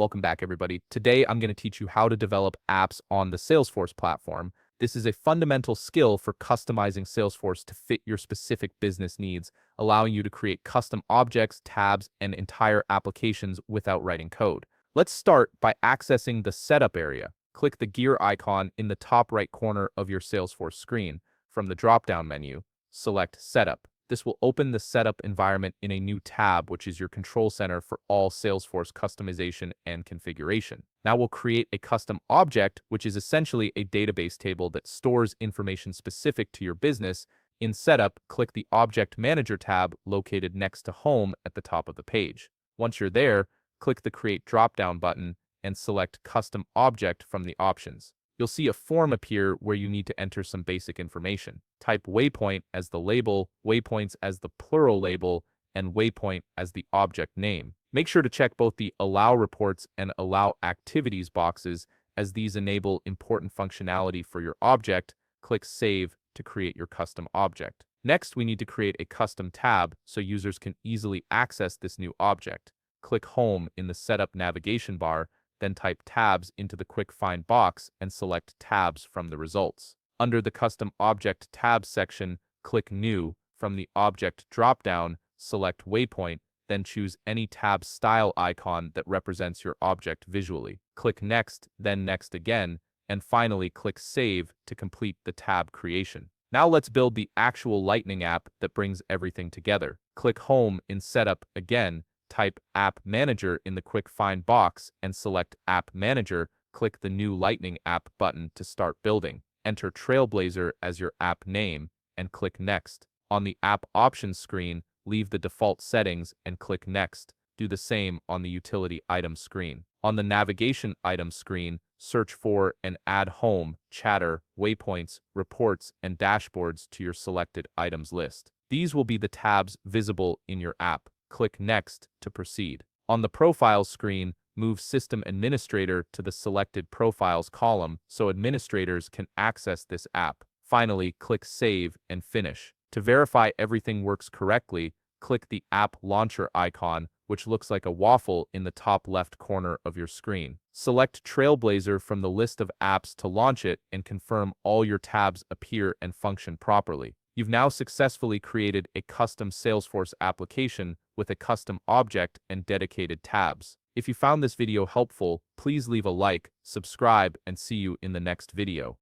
Welcome back, everybody. Today, I'm going to teach you how to develop apps on the Salesforce platform. This is a fundamental skill for customizing Salesforce to fit your specific business needs, allowing you to create custom objects, tabs, and entire applications without writing code. Let's start by accessing the Setup area. Click the gear icon in the top right corner of your Salesforce screen. From the drop-down menu, select Setup. This will open the setup environment in a new tab, which is your control center for all Salesforce customization and configuration. Now we'll create a custom object, which is essentially a database table that stores information specific to your business. In Setup, click the Object Manager tab located next to Home at the top of the page. Once you're there, click the Create drop-down button and select Custom Object from the options. You'll see a form appear where you need to enter some basic information. Type waypoint as the label, waypoints as the plural label, and waypoint as the object name. Make sure to check both the Allow Reports and Allow Activities boxes, as these enable important functionality for your object. Click Save to create your custom object. Next, we need to create a custom tab so users can easily access this new object. Click Home in the Setup navigation bar, then type Tabs into the Quick Find box and select Tabs from the results. Under the Custom Object Tabs section, click New. From the Object dropdown, select Waypoint, then choose any tab style icon that represents your object visually. Click Next, then Next again, and finally click Save to complete the tab creation. Now let's build the actual Lightning app that brings everything together. Click Home in Setup again, type App Manager in the Quick Find box and select App Manager. Click the New Lightning App button to start building. Enter Trailblazer as your app name and click Next. On the App Options screen, leave the default settings and click Next. Do the same on the Utility Items screen. On the Navigation Items screen, search for and add Home, Chatter, Waypoints, Reports, and Dashboards to your selected items list. These will be the tabs visible in your app. Click Next to proceed. On the Profiles screen, move System Administrator to the selected Profiles column so administrators can access this app. Finally, click Save and Finish. To verify everything works correctly, click the App Launcher icon, which looks like a waffle in the top left corner of your screen. Select Trailblazer from the list of apps to launch it and confirm all your tabs appear and function properly. You've now successfully created a custom Salesforce application with a custom object and dedicated tabs. If you found this video helpful, please leave a like, subscribe, and see you in the next video.